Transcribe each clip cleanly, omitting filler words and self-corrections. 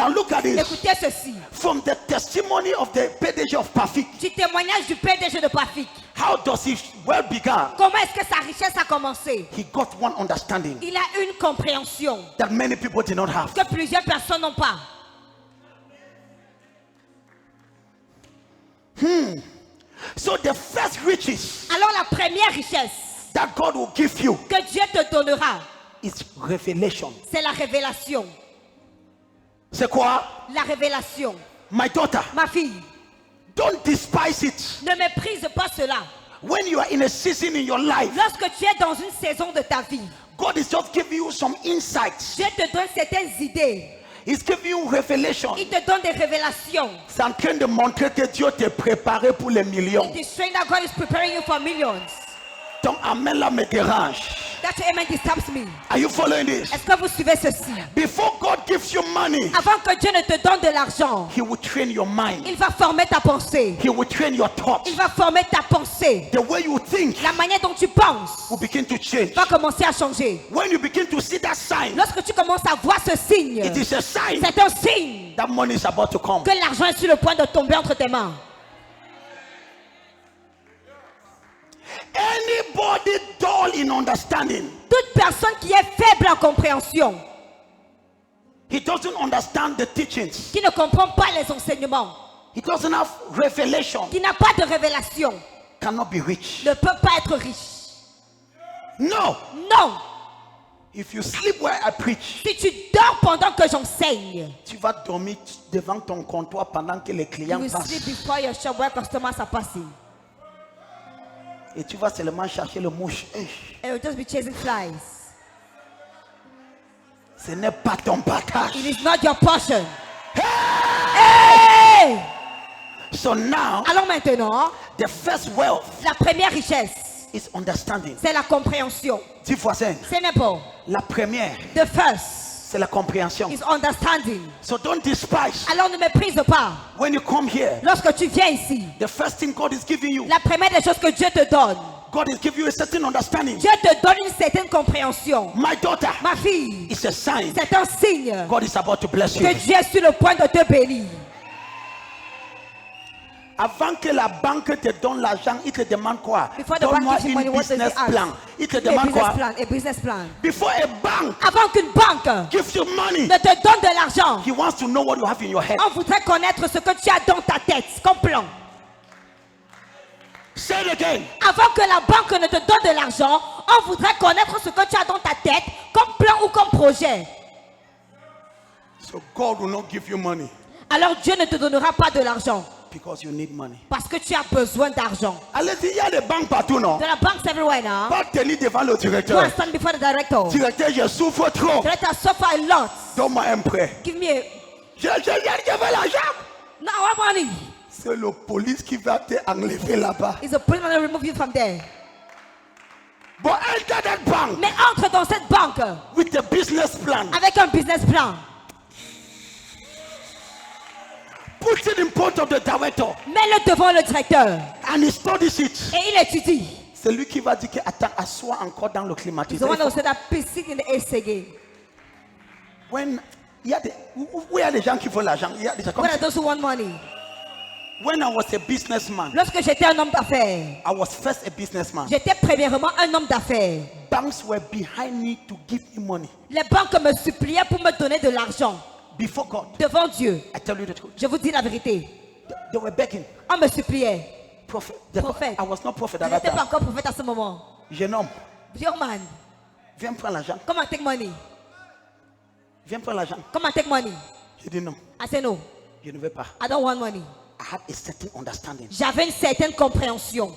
Now look at this. Écoutez ceci. From the testimony of the PDG of Pafik, Du témoignage du PDG de Pafik. how does he well began? Comment est-ce que sa richesse a commencé? He got one understanding Il a une compréhension that many people did not have. que plusieurs personnes n'ont pas. So the first riches Alors la première richesse that God will give you que Dieu te donnera, is revelation. c'est la révélation. C'est quoi? La révélation. My daughter, Ma fille, don't despise it. ne méprise pas cela. When you are in a season in your life, Lorsque tu es dans une saison de ta vie, God is just giving you some insights. Dieu te donne certaines idées. He's giving you revelation. Il te donne des révélations. C'est en train de montrer que Dieu t'est préparé pour les millions. It is showing that God is preparing you for millions. Ton amen là me dérange. That your amen disturbs me. Are you following this? Est-ce que vous suivez ceci? Before God gives you money, Avant que Dieu ne te donne de l'argent, He will train your mind. il va former ta pensée. He will train your thoughts. Il va former ta pensée. The way you think La manière dont tu penses will begin to change. va commencer à changer. When you begin to see that sign, Lorsque tu commences à voir ce signe, it is a sign c'est un signe that money is about to come. que l'argent est sur le point de tomber entre tes mains. Anybody dull in understanding, Toute personne qui est faible en compréhension, he doesn't understand the teachings. qui ne comprend pas les enseignements, He doesn't have revelation, qui n'a pas de révélation, cannot be rich. ne peut pas être riche. No. Non, If you sleep where I preach, si tu dors pendant que j'enseigne, tu vas dormir devant ton comptoir pendant que les you clients will passent. sleep before your shop where customers are passing. Et tu vas seulement chercher le mouche. And you'll just be chasing flies. Ce n'est pas ton partage. It is not your portion. Hey! So now, Alors maintenant, the first wealth la première richesse, is understanding. c'est la compréhension. Dis voisin, Ce n'est pas. la première, The first c'est la compréhension. is understanding. So don't despise. Alors ne méprise pas. When you come here, Lorsque tu viens ici, the first thing God is giving you, la première des choses que Dieu te donne, God is giving you a certain understanding. Dieu te donne une certaine compréhension. My daughter, Ma fille, it's a sign c'est un signe God is about to bless you. que Dieu est sur le point de te bénir. Avant que la banque te donne l'argent, il te demande quoi? Before the Donne-moi bank gives you money, une what does he business ask? plan. Il te A demande business quoi? plan, a business plan. Before a bank Avant qu'une banque gives you money, ne te donne de l'argent, he wants to know what you have in your head. on voudrait connaître ce que tu as dans ta tête comme plan. Say it again. Avant que la banque ne te donne de l'argent, on voudrait connaître ce que tu as dans ta tête comme plan ou comme projet. So God will not give you money Alors Dieu ne te donnera pas de l'argent because you need money. parce que tu as besoin d'argent. Allez-y, il y a des banques partout, non? There are banks everywhere now. Pas tenir devant le Go directeur. and stand before the director. Directeur, je souffre trop. Director, suffer a lot. Donne-moi un prêt. Give me a... Je veux l'argent. No, I want money. C'est le police qui va te enlever là-bas. It's a police that will remove you from there. But enter that bank Mais entre dans cette banque with a business plan. avec un business plan. Put it in front of the director Mets-le devant le directeur and he studies it. et il étudie. C'est lui qui va dire que attends, assois encore dans le He's the climatiseur. one who said that please sit in the AC again. When il y a des, où il y a des gens qui veulent l'argent, il y a des gens comme What are ça. those who want money? When I was a businessman, Lorsque j'étais un homme d'affaires, I was first a businessman. j'étais premièrement un homme d'affaires. Banks were behind me to give me money. Les banques me suppliaient pour me donner de l'argent Before God, devant Dieu. I tell you the truth. Je vous dis la vérité. They were begging. On me suppliait. Prophet. Prophète. I was not prophet Je at that n'étais pas time. encore prophète à ce moment. Jeune homme, Young man, viens me prendre l'argent. come and take money. Viens me prendre l'argent. Come and take money. J'ai dit non, I said no, je ne veux pas. I don't want money. I had a certain understanding. J'avais une certaine compréhension.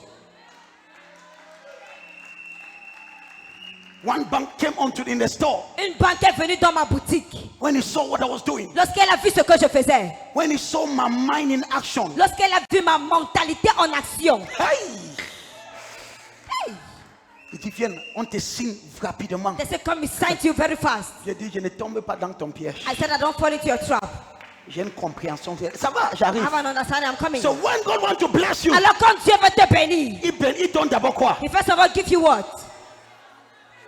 One bank came onto in the store. Une banque est venue dans ma boutique. When he saw what I was doing, Lorsqu'elle a vu ce que je faisais, when he saw my mind in action, lorsqu'elle a vu ma mentalité en action, hey! Il dit viens, on te signe rapidement. they said come beside you very fast. J'ai dit je ne tombe pas dans ton piège. I said I don't fall into your trap. J'ai une compréhension. Ça va, I j'arrive. have an understanding, I'm coming. So when God wants to bless you, Alors quand Dieu veut te bénir, il donne d'abord quoi? he first of all give you what?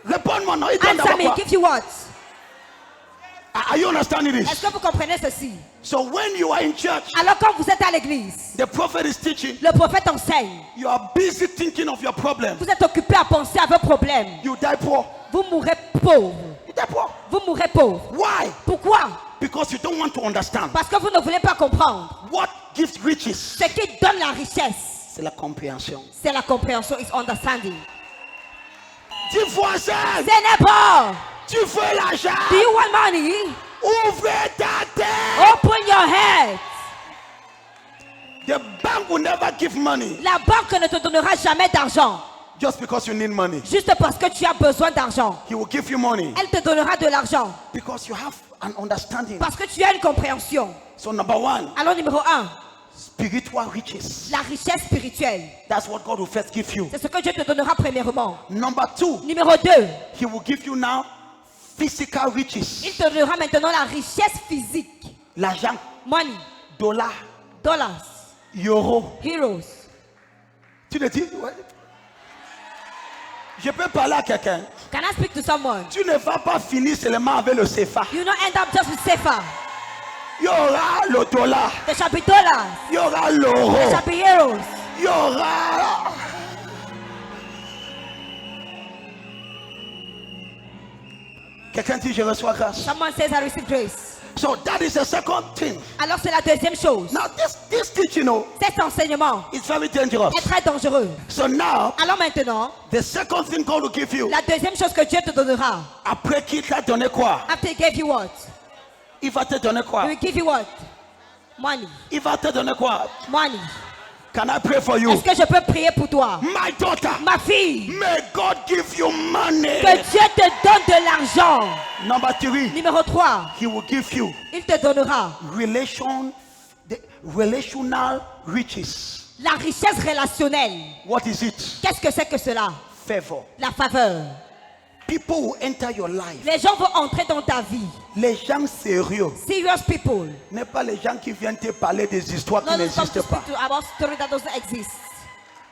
Réponds-moi non, il donne Answer d'abord me, quoi? give you what? Are you understanding Est-ce this? que vous comprenez ceci? So when you are in church, Alors quand vous êtes à l'église, the prophet is teaching. le prophète enseigne. You are busy thinking of your problem. Vous êtes occupé à penser à vos problèmes. You die poor. Vous mourrez pauvre. You die poor. Vous mourrez pauvre. Why? Pourquoi? Because you don't want to understand. Parce que vous ne voulez pas comprendre. What gives riches? Ce qui donne la richesse, C'est la compréhension. c'est la compréhension, is understanding. Dis voisin, Ce n'est pas. tu veux l'argent? Do you want money? Ouvre ta tête. Open your head. The bank will never give money La banque ne te donnera jamais d'argent. just because you need money. Juste parce que tu as besoin d'argent. He will give you money Elle te donnera de l'argent. because you have an understanding. Parce que tu as une compréhension. So number one, Alors numéro 1, spiritual riches. la richesse spirituelle. That's what God will first give you. C'est ce que Dieu te donnera premièrement. Number two, Numéro 2, He will give you now physical il riches. te donnera maintenant la richesse physique. L'argent, Money, dollars, dollars, euros. heroes. Tu le dis? Ouais. Je peux parler à quelqu'un. Can I speak to someone? Tu ne vas pas finir seulement avec le CFA. You don't end up just with Sefer. Il y aura le dollar. There shall be dollars. Il y aura There l'euro. shall be heroes. Il y aura... Quelqu'un dit je reçois grâce. Someone says I receive grace. So that is the second thing. Alors c'est la deuxième chose. Now this teaching, Cet enseignement is very dangerous. est très dangereux. So now Alors maintenant, the second thing God will give you. la deuxième chose que Dieu te donnera. Après qu'il t'a donné quoi? After he gave you what? Il va te donner quoi? He will give you what? Money. Il va te donner quoi? Money. Can I pray for you? Est-ce que je peux prier pour toi? My daughter, Ma fille, may God give you money. que Dieu te donne de l'argent. Number three, Numéro 3, He will give you il te donnera relational riches. la richesse relationnelle. What is it? Qu'est-ce que c'est que cela? Favor. La faveur. People will enter your life. Les gens vont entrer dans ta vie. Les gens sérieux, Serious people. n'est pas les gens qui viennent te parler des histoires qui Not just come n'existent to pas. speak to about story that doesn't exist.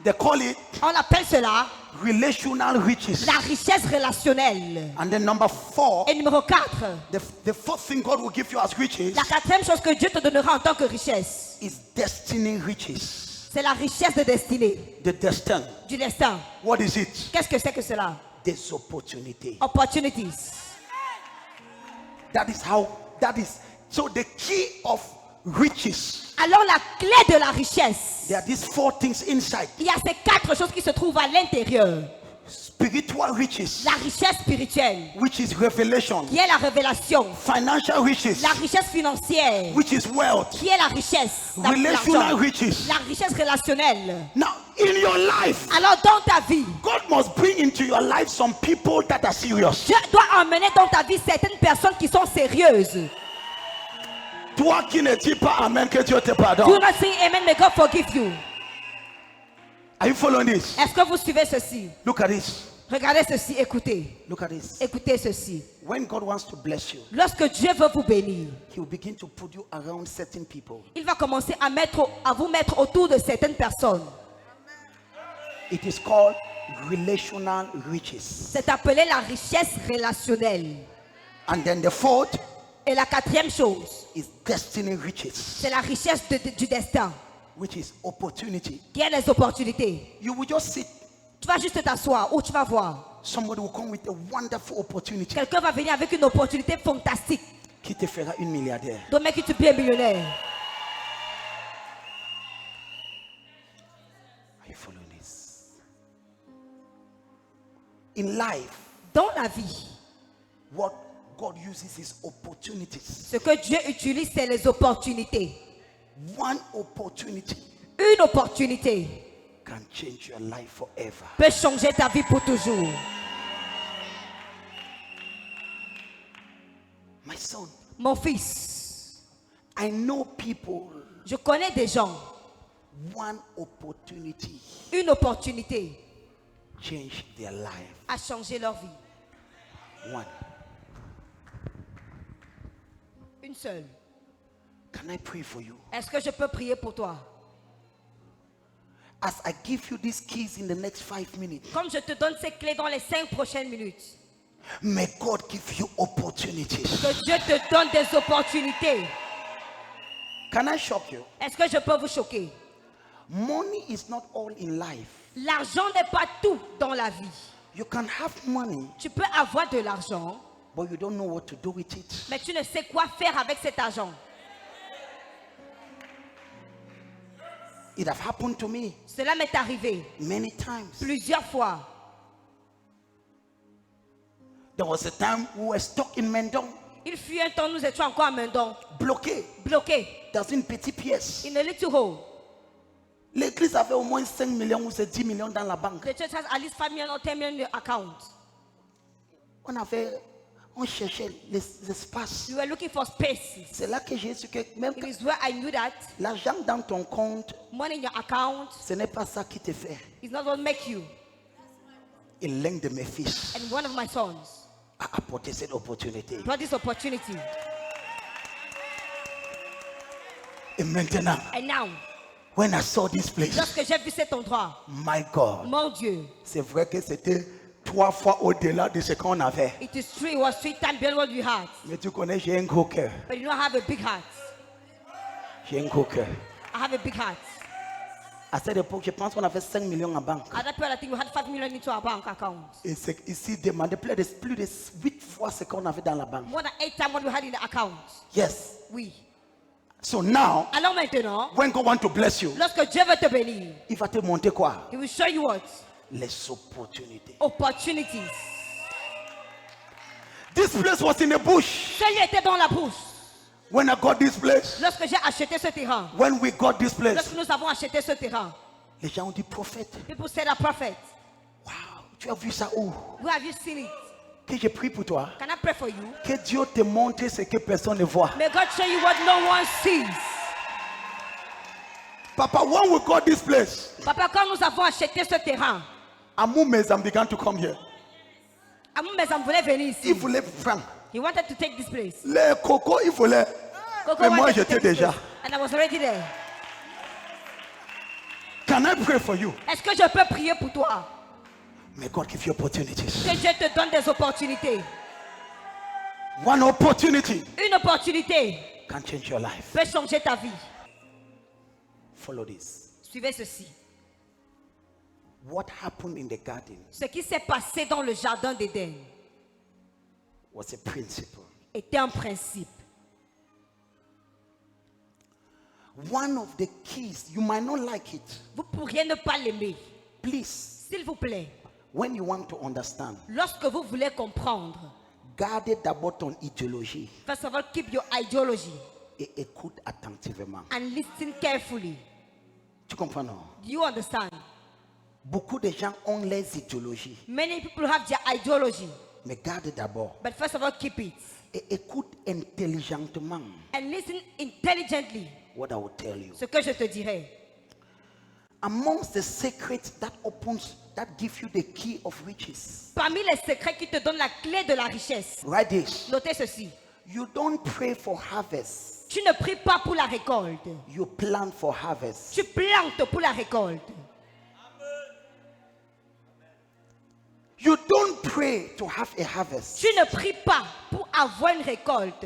They call it On appelle cela relational riches. la richesse relationnelle. And then number 4, Et numéro 4, the fourth thing God will give you as riches la quatrième chose que Dieu te donnera en tant que richesse, is destiny riches. c'est la richesse de destinée, The destin. du destin. What is it? Qu'est-ce que c'est que cela? Des opportunités. Opportunities. That is, so the key of riches. Alors la clé de la richesse, There are these 4 things inside. il y a ces 4 choses qui se trouvent à l'intérieur. Spiritual riches, La richesse spirituelle, which is revelation. qui est la révélation. Financial riches, La richesse financière, which is wealth. qui est la richesse. Relational L'argent. riches. La richesse relationnelle. Now, in your life, Alors dans ta vie, God must bring into your life some people that are serious. Dieu doit emmener dans ta vie certaines personnes qui sont sérieuses. Toi qui ne dis pas Amen, que Dieu te Do pardonne. not say amen, may God forgive you. Are you following this? Est-ce que vous suivez ceci? Look at this. Regardez ceci, écoutez. Look at this. Écoutez ceci. When God wants to bless you, Lorsque Dieu veut vous bénir, He will begin to put you around certain people. il va commencer à vous mettre autour de certaines personnes. It is called relational riches. C'est appelé la richesse relationnelle. And then the fourth Et la quatrième chose, is destiny riches, c'est la richesse du destin, which is opportunity. qui est les opportunités. You will just sit. Tu vas juste t'asseoir ou tu vas voir. Somebody will come with a wonderful opportunity Quelqu'un va venir avec une opportunité fantastique qui te fera une milliardaire. de make you to be a millionnaire. Are you following this? In life, Dans la vie, what God uses is opportunities. ce que Dieu utilise, c'est les opportunités. One opportunity Une opportunité can change your life forever. peut changer ta vie pour toujours. My son, Mon fils, I know people, je connais des gens, one opportunity une opportunité change their life. a changé leur vie. One. Une seule. Can I pray for you? Est-ce que je peux prier pour toi? As I give you these keys in the next 5 minutes, Comme je te donne ces clés dans les 5 prochaines minutes, May God give you opportunities. Que Dieu te donne des opportunités. Can I shock you? Est-ce que je peux vous choquer? Money is not all in life. L'argent n'est pas tout dans la vie. You can have money, Tu peux avoir de l'argent, but you don't know what to do with it. mais tu ne sais quoi faire avec cet argent. It have happened to me Cela m'est arrivé many times. plusieurs fois. There was a time we were stuck in Mendon, Il fut un temps, nous étions encore à Mendon, bloqués bloqués, dans une petite pièce. in a little hole. L'église avait au moins 5 millions ou 10 millions dans la banque. The church has at least 5 million or 10 million in the account. On cherchait les espaces. We were looking for spaces. C'est là que j'ai su que même It is where I knew that l'argent dans ton compte, money in your account ce n'est pas ça qui te fait. is not what make you. Et l'un de mes fils And one of my sons a apporté cette opportunité. brought this opportunity. Et maintenant, And now, when I saw this place, lorsque j'ai vu cet endroit, my God, mon Dieu, c'est vrai que c'était 3 fois au-delà de ce qu'on avait. it is true, it was 3 times beyond what we had. Mais tu connais, j'ai un gros cœur. But you know, I have a big heart. J'ai un gros cœur. I have a big heart. À cette époque, je pense qu'on avait 5 millions en banque. At that point, I think we had 5 million into our bank account. Et c'est ici demandé plus de 8 fois ce qu'on avait dans la banque. More than 8 times what we had in the account. Yes. Oui. So now, Alors maintenant, when God want to bless you, lorsque Dieu veut te bénir, il va te montrer quoi? He will show you what? Les opportunités. Opportunities. This place was in the bush. Celui était dans la brousse. When I got this place, Lorsque j'ai acheté ce terrain, when we got this place, lorsque nous avons acheté ce terrain, les gens ont dit prophète. people said a prophet. Wow, tu as vu ça où? Where have you seen it? Que je prie pour toi. Can I pray for you? Que Dieu te montre ce que personne ne voit. May God show you what no one sees. Papa, when we got this place, Papa, quand nous avons acheté ce terrain, Amu Mezam began to come here. Amour Mezam voulait venir ici. Il voulait franc. He wanted to take this place. Les cocos, il voulait. Coco Mais moi, wanted to j'étais take this déjà. place, and I was already there. Can I pray for you? Est-ce que je peux prier pour toi? May God give you opportunities. Que Dieu te donne des opportunités. One opportunity Une opportunité can change your life. peut changer ta vie. Follow this. Suivez ceci. What happened in the garden Ce qui s'est passé dans le jardin d'Éden was a principle. était un principe. One of the keys, you might not like it. Vous pourriez ne pas l'aimer. Please, S'il vous plaît, when you want to understand, lorsque vous voulez comprendre, gardez d'abord ton idéologie first of all, keep your ideology et écoute attentivement. and listen carefully. Tu comprends, non? Do you understand? Beaucoup de gens ont les idéologies, Many people have their ideology, mais garde d'abord but first of all, keep it et écoute intelligemment and listen intelligently. what I will tell you. Ce que je te dirai. Amongst the secrets that give you the key of riches. Parmi les secrets qui te donnent la clé de la richesse, Write this. notez ceci. You don't pray for harvest. Tu ne pries pas pour la récolte. You plan for harvest. Tu plantes pour la récolte. You don't pray to have a harvest. Tu ne pries pas pour avoir une récolte.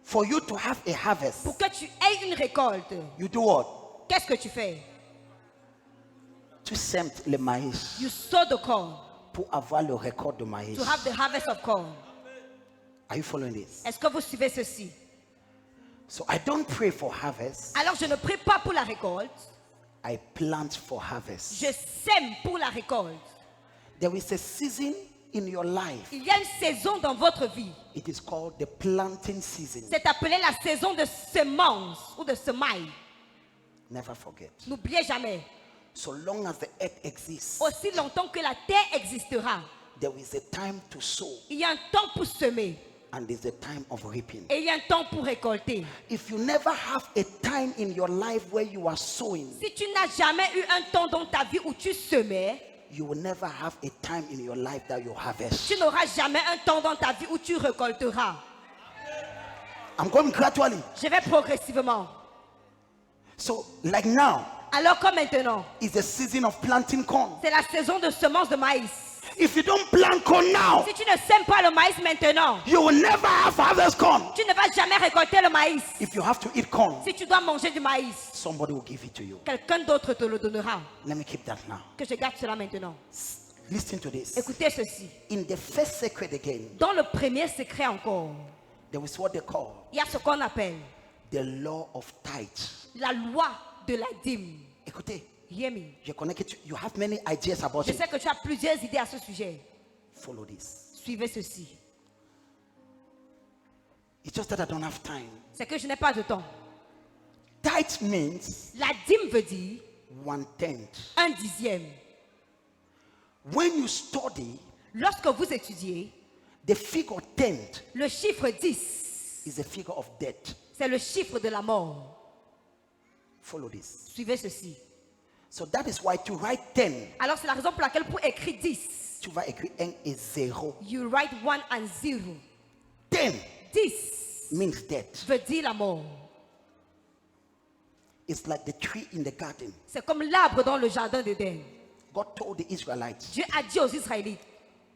For you to have a harvest, Pour que tu aies une récolte, you do what? qu'est-ce que tu fais? Tu sèmes le maïs You sow the corn pour avoir le récolte de maïs. to have the harvest of corn. Are you following this? Est-ce que vous suivez ceci? So I don't pray for harvest. Alors je ne prie pas pour la récolte. I plant for harvest. Je sème pour la récolte. There is a season in your life. Il y a une saison dans votre vie. It is called the planting season. C'est appelé la saison de semence ou de semaille. Never forget. N'oubliez jamais. So long as the earth exists, Aussi longtemps que la terre existera, there is a time to sow il y a un temps pour semer and there's a time of reaping. et il y a un temps pour récolter. If you never have a time in your life where you are sowing, Si tu n'as jamais eu un temps dans ta vie où tu semais, you will never have a time in your life that you harvest. tu n'auras jamais un temps dans ta vie où tu récolteras. I'm going gradually. Je vais progressivement. So like now Alors comme maintenant, is the season of planting corn. c'est la saison de semences de maïs. If you don't plant corn now, Si tu ne sèmes pas le maïs maintenant, you will never have harvest corn. tu ne vas jamais récolter le maïs. If you have to eat corn, Si tu dois manger du maïs, somebody will give it to you. quelqu'un d'autre te le donnera. Let me keep that now. Que je garde cela maintenant. Listen to this. Écoutez ceci. In the first secret again, Dans le premier secret encore, there is what they call il y a ce qu'on appelle the law of tithe. la loi de la dîme. Écoutez, Hear me. je connais que you have many ideas about Je it. sais que tu as plusieurs idées à ce sujet. Follow this. Suivez ceci. It's just that I don't have time. C'est que je n'ai pas de temps. Tithe means La dîme veut dire 1/10. 1/10. When you study, Lorsque vous étudiez, the figure 10 le chiffre 10, is a figure of death. c'est le chiffre de la mort. Follow this. Suivez ceci. So that is why to write 10, Alors c'est la raison pour laquelle pour écrire 10, tu vas écrire 1 et 0. you write 1 and 0. 10 10 means death. veut dire la mort. It's like the tree in the garden. C'est comme l'arbre dans le jardin d'Éden. God told the Israelites, Dieu a dit aux Israélites,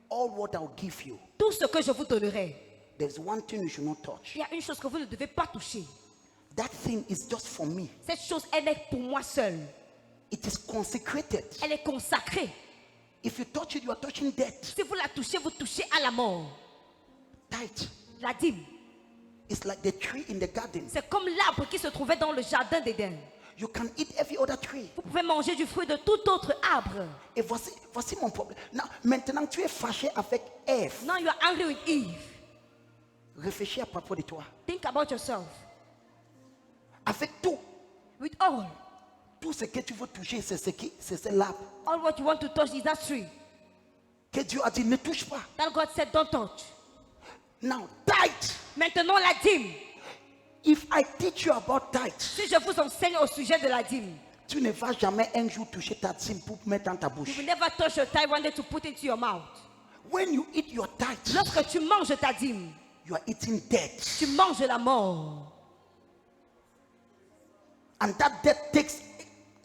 all what I'll give you, tout ce que je vous donnerai, there's one thing you should not touch. il y a une chose que vous ne devez pas toucher. That thing is just for me. Cette chose, elle est pour moi seule. It is consecrated. Elle est consacrée. If you touch it, you are touching death. Si vous la touchez, vous touchez à la mort. Tithe. La dîme, It's like the tree in the garden. c'est comme l'arbre qui se trouvait dans le jardin d'Éden. You can eat every other tree. Vous pouvez manger du fruit de tout autre arbre. Et voici mon problème. Maintenant, tu es fâché avec Ève. Now you are angry with Eve. Réfléchis à propos de toi. Think about yourself. Avec tout, With all. tout ce que tu veux toucher, c'est l'arbre. All what you want to touch is that tree. Que Dieu a dit, ne touche pas. That God said, don't touch. Now, tithe. Maintenant, la dîme. If I teach you about tithe, Si je vous enseigne au sujet de la dîme, tu ne vas jamais un jour toucher ta dîme pour mettre dans ta you bouche. will never touch your tithe one day to put into your mouth. When you eat your tithe, Lorsque tu manges ta dîme, you are eating death. tu manges la mort. And that death takes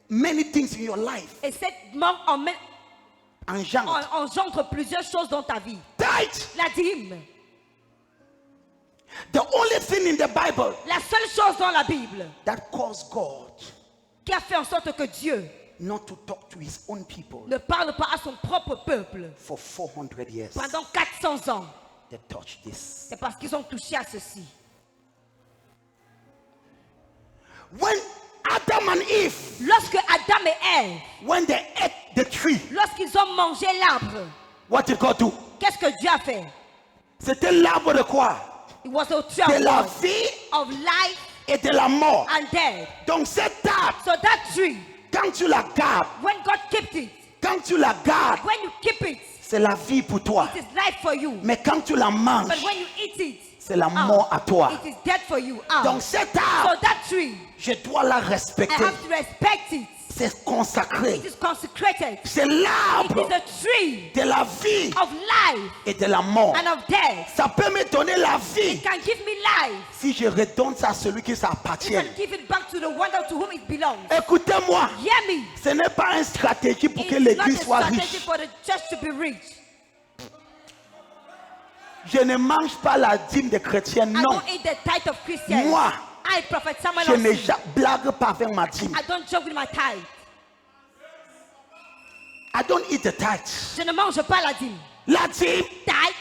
many things in your life. Et cette mort engendre plusieurs choses dans ta vie. Tithe. La dîme, The only thing in the Bible la seule chose dans la Bible that caused God qui a fait en sorte que Dieu not to talk to his own people ne parle pas à son propre peuple for 400 years. pendant 400 ans, They touched this. c'est parce qu'ils ont touché à ceci. When Adam and Eve, Lorsque Adam et Ève, when they ate the tree, lorsqu'ils ont mangé l'arbre, what did God do? qu'est-ce que Dieu a fait? C'était l'arbre de quoi? It was a tree De of la what? vie Of life et de la mort. and death. Donc cet arbre, So that tree, quand tu la gardes, when God kept it, quand tu la gardes, when you keep it, c'est la vie pour toi. it is life for you. Mais quand tu la manges, But when you eat it, c'est la mort à toi. it is death for you. Donc cet So arbre, that tree, je dois la I respecter. have to respect it. C'est consacré. It is consecrated. C'est It l'arbre is a tree de la vie of life et de la mort. and of death. Ça peut me donner la vie It can give me life. si je redonne ça à celui qui You s'appartient. can give it back to the one to whom it belongs. Écoutez-moi, Hear me. ce n'est pas une stratégie pour que It's not l'église a soit strategy riche. for the church to be rich. Je ne mange pas la dîme des chrétiens, I non. don't eat the tithe of Christians. Moi, I, Prophet Samuel, je ne Osei, blague pas avec ma dîme. I don't joke with my tithe. I don't eat the tithe. Je ne mange pas la dîme. La dîme, Tithe.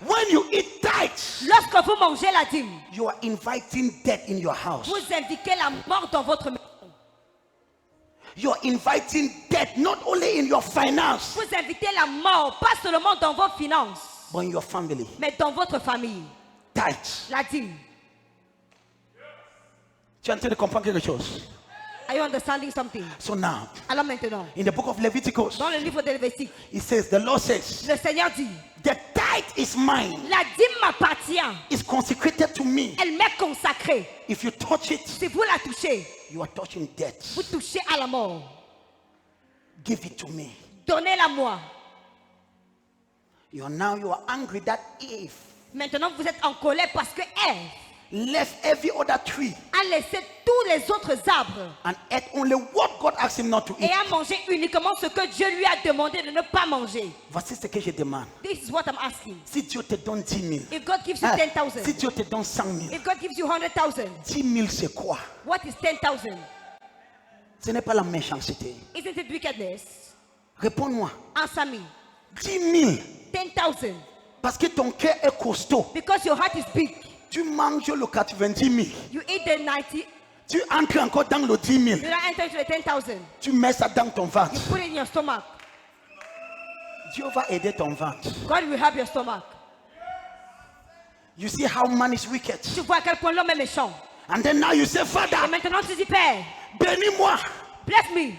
when you eat tithe, Lorsque vous mangez la dîme, you are inviting death in your house. vous indiquez la mort dans votre maison. You are inviting death not only in your finance, Vous invitez la mort, pas seulement dans vos finances, but in your family. mais dans votre famille. Tithe. La dîme. Tu es en train de comprendre quelque chose? Are you understanding something? So now, Alors maintenant, in the book of Leviticus, dans le livre de Lévitique, it says, the Lord says, le Seigneur dit, the tithe is mine. la dîme m'appartient. It's consecrated to me. Elle m'est consacrée. If you touch it, Si vous la touchez, you are touching death. vous touchez à la mort. Give it to me. Donnez-la moi. You are angry that Eve Maintenant, vous êtes en colère parce que Ève left every other tree, a laissé tous les autres arbres and ate only what God asked him not to et eat. a mangé uniquement ce que Dieu lui a demandé de ne pas manger. Voici ce que je demande. This is what I'm asking. Si Dieu te donne 10 000, If God gives you hein, 10,000, si Dieu te donne 100 000, if God gives you 100,000, 10 000 c'est quoi? what is 10,000? Ce n'est pas la méchanceté. Isn't it wickedness? Réponds-moi. Answer me. 10 000. 10,000. Parce que ton cœur est costaud. Because your heart is big. Tu manges le 90 000. You eat the 90, Tu entres encore dans le 10 000. you don't enter into the 10,000. Tu mets ça dans ton ventre. Put it in your stomach. Dieu va aider ton ventre. God will help your stomach. You see how man is wicked. Tu vois à quel point l'homme est méchant. And then now you say, Et Father, maintenant tu dis, Père, bénis-moi. bless me.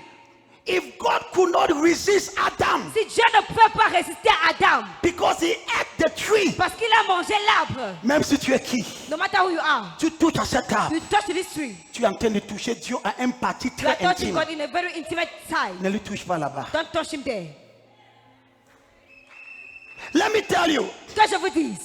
If God could not resist Adam Si Dieu ne peut pas résister à Adam, because he ate the tree, parce qu'il a mangé l'arbre, même si tu es qui, no matter who you are, tu touches à cet arbre, you touch this tree. tu es en train de toucher Dieu à un parti You are très touching intime. God in a very intimate side. Ne lui touche pas là-bas. Don't touch him there. Let me tell you, Que je vous dise,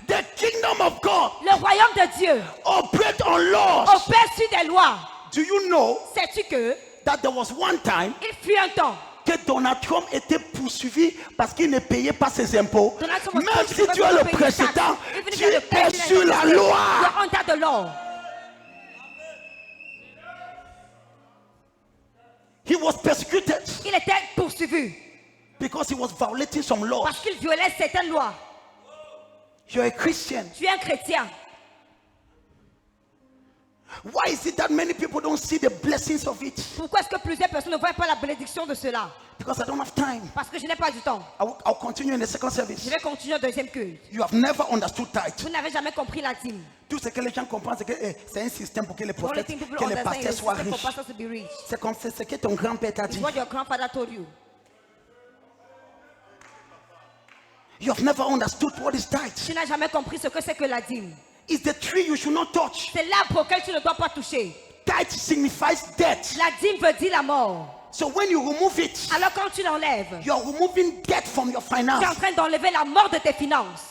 the kingdom of God le royaume de Dieu operates on laws. opère sur des lois. Do you know Sais-tu que that there was one time il fut un temps, que Donald Trump était poursuivi parce qu'il ne payait pas ses impôts? Donald Trump was Même punished si because tu he es le didn't pay his président, tax. Even if tu you're the es president sur of the la state, loi. you're under the law. He was persecuted Il était poursuivi because he was violating some laws. parce qu'il violait certaines lois. You're a Christian. Tu es un chrétien. Why is it that many people don't see the blessings of it? Pourquoi est-ce que plusieurs personnes ne voient pas la bénédiction de cela? Because I don't have time. Parce que je n'ai pas du temps. I'll continue in the second Je service. vais continuer au deuxième culte. You have never understood tithe. Vous n'avez jamais compris la dîme. Tout ce que les gens comprennent, c'est que c'est un système pour que les The only prophètes, thing people que les understand is pasteurs the soient system for riches. pastors to be rich. C'est comme c'est ce que ton grand-père t'a It's dit. what your grandfather told you. You have never understood what is tithe. Tu n'as jamais compris ce que c'est que la dîme. It's the tree you should not touch. C'est l'arbre auquel tu ne dois pas toucher. Tithe signifies death. La dîme veut dire la mort. So when you remove it, Alors quand tu l'enlèves, you are removing death from your tu es en finance. train d'enlever la mort de tes finances.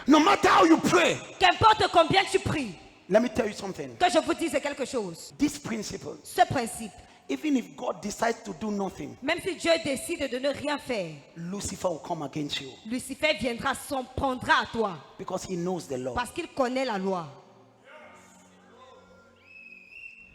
No matter how you pray, Qu'importe combien tu pries, let me tell you something. que je vous dise quelque chose. This principle, Ce principe, even if God decides to do nothing, même si Dieu décide de ne rien faire, Lucifer will come against you Lucifer viendra s'en prendra à toi because he knows the law. parce qu'il connaît la loi.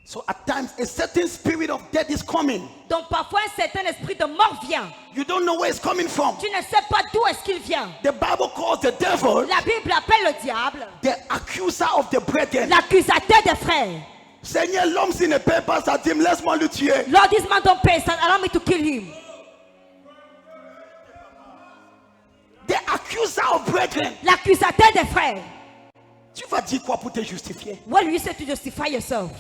So at times, a certain spirit of death is coming. Donc parfois un certain esprit de mort vient. You don't know where it's coming from. Tu ne sais pas d'où est-ce qu'il vient. The Bible calls the devil La Bible appelle le diable the accuser of the brethren. l'accusateur des frères. Seigneur, l'homme s'il ne paie pas sa dîme, laisse-moi le tuer. Lord, this man don't pay, so allow me to kill him. The accuser of brethren. L'accusateur des frères. Tu vas dire quoi pour te justifier? What do you say to justify yourself?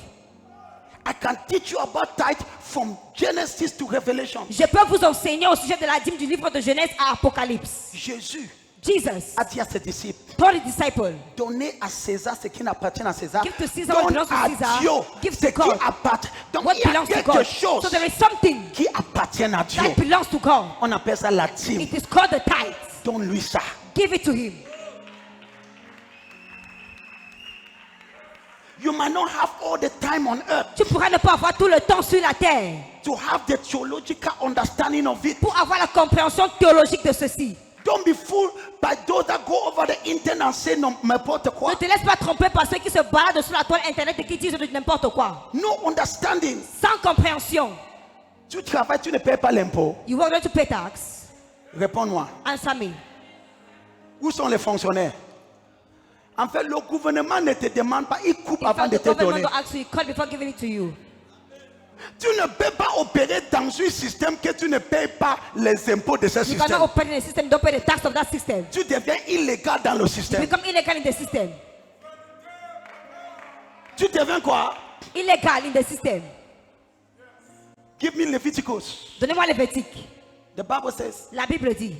I can teach you about tithe from Genesis to Revelation. Je peux vous enseigner au sujet de la dîme du livre de Genèse à Apocalypse. Jésus Jesus a dit à ses disciples, told his disciples, donnez à César ce qui n'appartient à César. give to Caesar what Donne belongs to à Caesar. Dieu Give ce to qui God appartient. Donc what il y a belongs to quelque God. chose So there is something qui appartient à Dieu. that belongs to God. On appelle ça la dîme. It is called the tithe. Donne-lui ça. Give it to him. You might not have all the time on earth Tu pourras ne pas avoir tout le temps sur la terre to have the theological understanding of it. pour avoir la compréhension théologique de ceci. Don't be fooled by those that go over the internet and say n'importe quoi. Ne te laisse pas tromper par ceux qui se baladent sur la toile internet et qui disent n'importe quoi. No understanding. Sans compréhension. Tu travailles, tu ne payes pas l'impôt. You want to pay tax? Réponds-moi. Answer me. Où sont les fonctionnaires? En fait, le gouvernement ne te demande pas, il coupe In avant fact, de the te government donner. will ask you, cut before giving it to you. Tu ne peux pas opérer dans un système que tu ne payes pas les impôts de ce You système. cannot operate in a system, don't pay the tax of that system. Tu deviens illégal dans le You système. become illegal in the system. Tu deviens quoi? Illegal in the system. Give me Leviticus. Donnez-moi Lévitique. The Bible says, La Bible dit,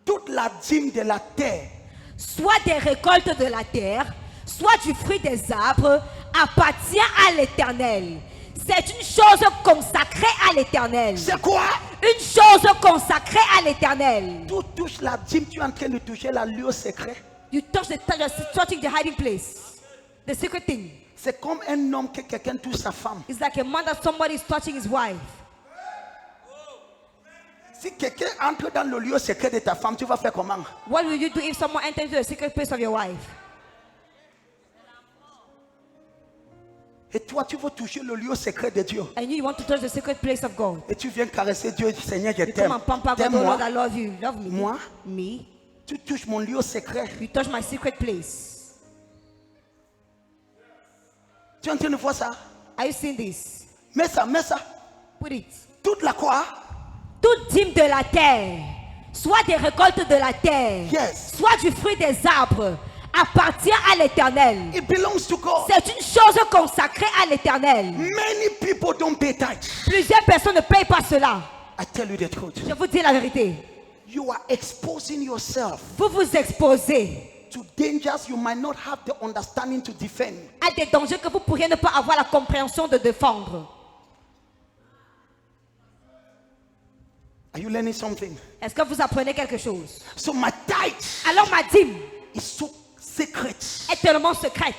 toute la dîme de la terre soit des récoltes de la terre, soit du fruit des arbres, appartient à l'Éternel. C'est une chose consacrée à l'éternel. C'est quoi? Une chose consacrée à l'éternel. Tu touches la dîme, tu es en train de toucher la lieu secret. You touch the hiding place. The secret thing. C'est comme un homme que quelqu'un touche sa femme. It's like a man that somebody is touching his wife. Si quelqu'un entre dans le lieu secret de ta femme, tu vas faire comment? What will you do if someone enters into the secret place of your wife? Et toi, tu veux toucher le lieu secret de Dieu. And you want to touch the secret place of God. Et tu viens caresser Dieu, Seigneur, je You come t'aime. and pamper God, oh T'aimes-moi. Lord, I love you. Love me. Moi? Me. Tu touches mon lieu secret. You touch my secret place. Tu es en train de voir ça? Are you seeing this? Mets ça, mets ça. Put it. Toute la quoi? Toute dîme de la terre, soit des récoltes de la terre, Yes. soit du fruit des arbres, appartient à l'éternel. It belongs to God. C'est une chose consacrée à l'éternel. Many people don't pay tithe. Plusieurs personnes ne payent pas cela. I tell you the truth. Je vous dis la vérité. You are exposing yourself Vous vous exposez to dangers you might not have the understanding to defend. à des dangers que vous pourriez ne pas avoir la compréhension de défendre. Are you learning something? Est-ce que vous apprenez quelque chose? So my tithe Alors ma dîme is so secret est tellement secrète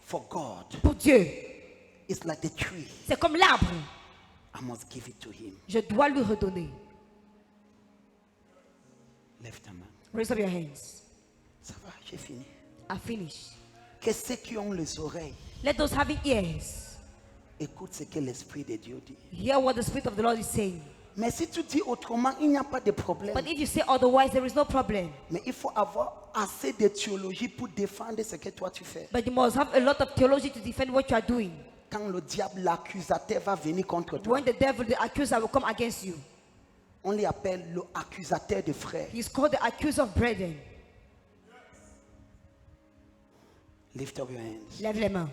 for God. pour Dieu. It's like the tree. C'est comme l'arbre. I must give it to him. Je dois lui redonner. Lift a man. Raise up your hands. Ça va, j'ai fini. I finish. Que ceux qui ont les oreilles Let those having ears écoutent ce que l'Esprit de Dieu dit. hear what the Spirit of the Lord is saying. Mais si tu dis autrement, il n'y a pas de problème. But if you say otherwise, there is no problem. Mais il faut avoir assez de théologie pour défendre ce que toi tu fais. But you must have a lot of theology to defend what you are doing. Quand le diable, l'accusateur, va venir contre toi, When the devil, the accuser, will come against you, on l'appelle l'accusateur de frères. he's called the accuser of brethren. Lift up your hands. Lève les mains.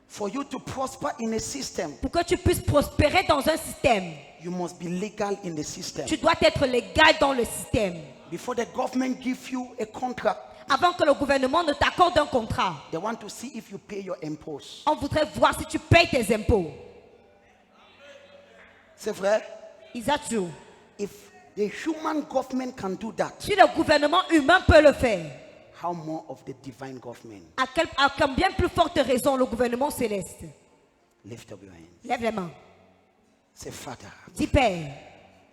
For you to prosper in a system, Pour que tu puisses prospérer dans un système, you must be legal in the system. tu dois être légal dans le système. Before the government give you a contract, Avant que le gouvernement ne t'accorde un contrat, they want to see if you pay your imposts. on voudrait voir si tu payes tes impôts. C'est vrai? Is that true? If the human government can do that, Si le gouvernement humain peut le faire, how more of the divine government? à combien plus forte raison le gouvernement céleste? Lift up your hands. Lève les mains. Say, Father, Dis Père,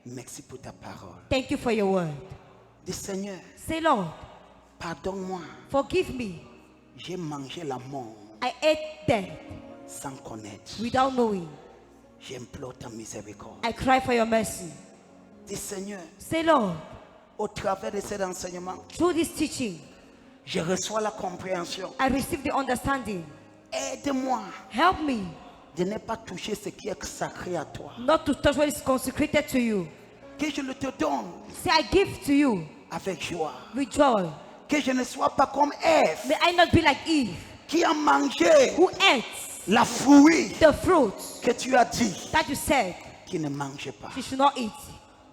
merci pour ta parole. thank you for your word. Dis Seigneur, Say Lord, pardonne-moi. forgive me. J'ai mangé la mort I ate death sans connaître. without knowing. J'implore ta miséricorde. I cry for your mercy. Dis Seigneur, Say Lord, au travers de cet enseignement, through this teaching, je reçois la compréhension. I receive the understanding. Aide-moi Help me de ne pas toucher ce qui est sacré à toi. not to touch what is consecrated to you. Que je le te donne Say I give to you avec joie. with joy. Que je ne sois pas comme Ève May I not be like Eve, qui a mangé who ate la fruit the fruit que tu as dit that you said qui ne mangeait pas. she should not eat.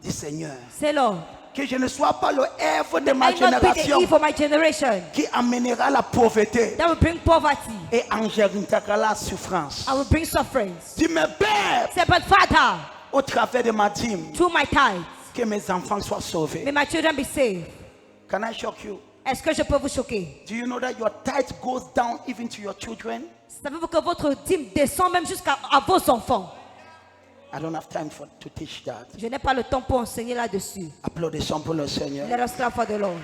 Dis Seigneur, Say Lord, que je ne sois pas le Ève de ma I not be the génération Eve of my generation qui amènera la pauvreté that will bring poverty. et engendrera la souffrance. I will bring sufferings. Dis mes pères, Say, but Father, au travers de ma dîme, through my tithes, que mes enfants soient sauvés. may my children be saved. Can I shock you? Est-ce que je peux vous choquer? Do you know that your tithe goes down even to your children? Savez-vous que votre dîme descend même jusqu'à vos enfants? I don't have time to teach that. Je n'ai pas le temps pour enseigner là-dessus. Applaudissons pour le Seigneur. Let us clap for the Lord.